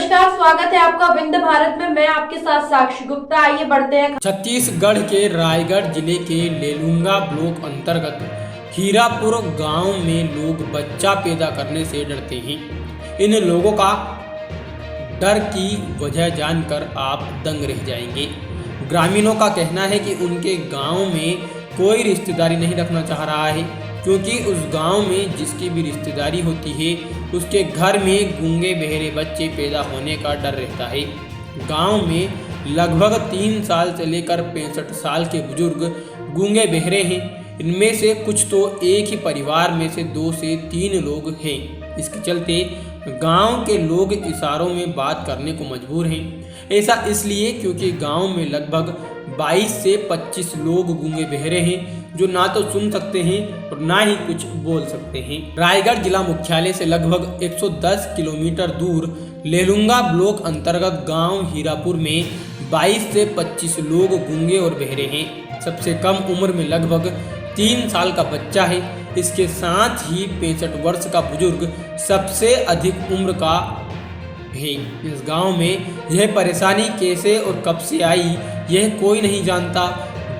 नमस्कार, स्वागत है आपका विंध्य भारत में। मैं आपके साथ साक्षी गुप्ता। आइए बढ़ते हैं। छत्तीसगढ़ के रायगढ़ जिले के लेलुंगा ब्लॉक अंतर्गत हीरापुर गांव में लोग बच्चा पैदा करने से डरते हैं। इन लोगों का डर की वजह जानकर आप दंग रह जाएंगे। ग्रामीणों का कहना है कि उनके गांव में कोई रिश्तेदारी नहीं रखना चाह रहा है, क्योंकि उस गांव में जिसकी भी रिश्तेदारी होती है उसके घर में गूंगे बहरे बच्चे पैदा होने का डर रहता है। गांव में लगभग 3 साल से लेकर 65 साल के बुजुर्ग गूंगे बहरे हैं। इनमें से कुछ तो एक ही परिवार में से 2 से 3 लोग हैं। इसके चलते गांव के लोग इशारों में बात करने को मजबूर हैं। ऐसा इसलिए क्योंकि गांव में लगभग 22 से 25 लोग गूंगे बहरे हैं, जो ना तो सुन सकते हैं और ना ही कुछ बोल सकते हैं। रायगढ़ जिला मुख्यालय से लगभग 110 किलोमीटर दूर लेलुंगा ब्लॉक अंतर्गत गांव हीरापुर में 22 से 25 लोग गूंगे और बहरे हैं। सबसे कम उम्र में लगभग 3 साल का बच्चा है। इसके साथ ही 65 वर्ष का बुजुर्ग सबसे अधिक उम्र का है। इस गांव में यह परेशानी कैसे और कब से आई, यह कोई नहीं जानता।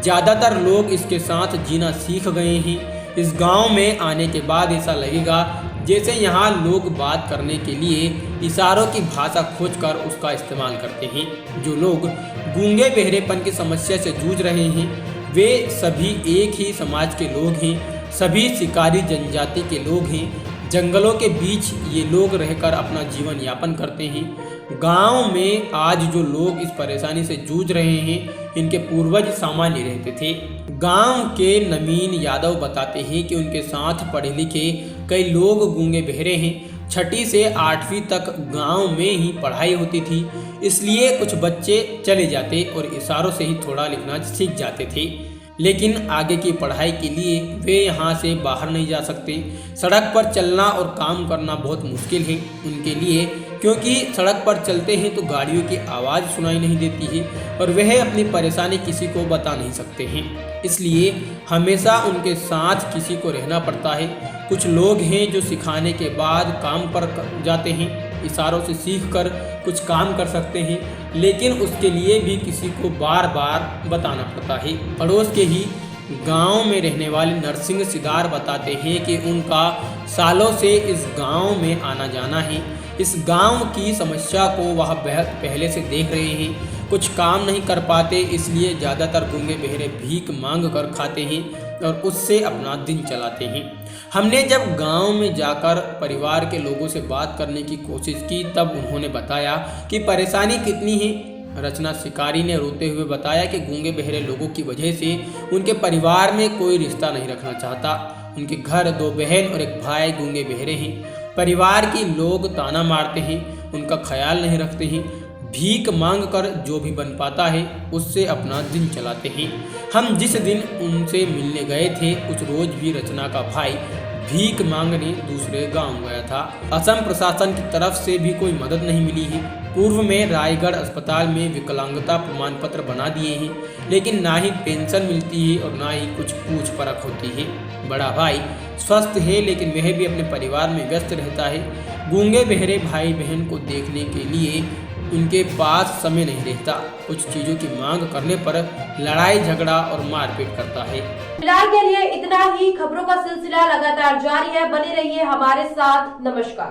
ज़्यादातर लोग इसके साथ जीना सीख गए हैं। इस गांव में आने के बाद ऐसा लगेगा जैसे यहाँ लोग बात करने के लिए इशारों की भाषा खोजकर उसका इस्तेमाल करते हैं। जो लोग गूंगे बहरेपन की समस्या से जूझ रहे हैं वे सभी एक ही समाज के लोग हैं। सभी शिकारी जनजाति के लोग हैं। जंगलों के बीच ये लोग रहकर अपना जीवन यापन करते हैं। गांव में आज जो लोग इस परेशानी से जूझ रहे हैं, इनके पूर्वज सामान्य रहते थे। गांव के नवीन यादव बताते हैं कि उनके साथ पढ़े लिखे कई लोग गूंगे बहरे हैं। 6ठी से 8वीं तक गांव में ही पढ़ाई होती थी, इसलिए कुछ बच्चे चले जाते और इशारों से ही थोड़ा लिखना सीख जाते थे। लेकिन आगे की पढ़ाई के लिए वे यहाँ से बाहर नहीं जा सकते। सड़क पर चलना और काम करना बहुत मुश्किल है उनके लिए, क्योंकि सड़क पर चलते हैं तो गाड़ियों की आवाज़ सुनाई नहीं देती है और वह अपनी परेशानी किसी को बता नहीं सकते हैं। इसलिए हमेशा उनके साथ किसी को रहना पड़ता है। कुछ लोग हैं जो सिखाने के बाद काम पर जाते हैं, इशारों से सीखकर कुछ काम कर सकते हैं, लेकिन उसके लिए भी किसी को बार बार बताना पड़ता है। पड़ोस के ही गांव में रहने वाले नरसिंह सिदार बताते हैं कि उनका सालों से इस गांव में आना जाना है। इस गांव की समस्या को वह बेहद पहले से देख रहे हैं। कुछ काम नहीं कर पाते, इसलिए ज़्यादातर गूंगे बहरे भीख मांग कर खाते हैं और उससे अपना दिन चलाते हैं। हमने जब गांव में जाकर परिवार के लोगों से बात करने की कोशिश की, तब उन्होंने बताया कि परेशानी कितनी है। रचना शिकारी ने रोते हुए बताया कि गूंगे बहरे लोगों की वजह से उनके परिवार में कोई रिश्ता नहीं रखना चाहता। उनके घर 2 बहन और 1 भाई गूंगे बहरे हैं। परिवार के लोग ताना मारते हैं, उनका ख्याल नहीं रखते हैं। भीख मांग कर जो भी बन पाता है उससे अपना दिन चलाते हैं। हम जिस दिन उनसे मिलने गए थे उस रोज भी रचना का भाई भीख मांगने दूसरे गांव गया था। असम प्रशासन की तरफ से भी कोई मदद नहीं मिली है। पूर्व में रायगढ़ अस्पताल में विकलांगता प्रमाण पत्र बना दिए हैं, लेकिन ना ही पेंशन मिलती है और ना ही कुछ पूछ परख होती है। बड़ा भाई स्वस्थ है, लेकिन वह भी अपने परिवार में व्यस्त रहता है। गूंगे बहरे भाई बहन को देखने के लिए उनके पास समय नहीं रहता। कुछ चीजों की मांग करने पर लड़ाई झगड़ा और मारपीट करता है। फिलहाल के लिए इतना ही। खबरों का सिलसिला लगातार जारी है, बने रहिए हमारे साथ। नमस्कार।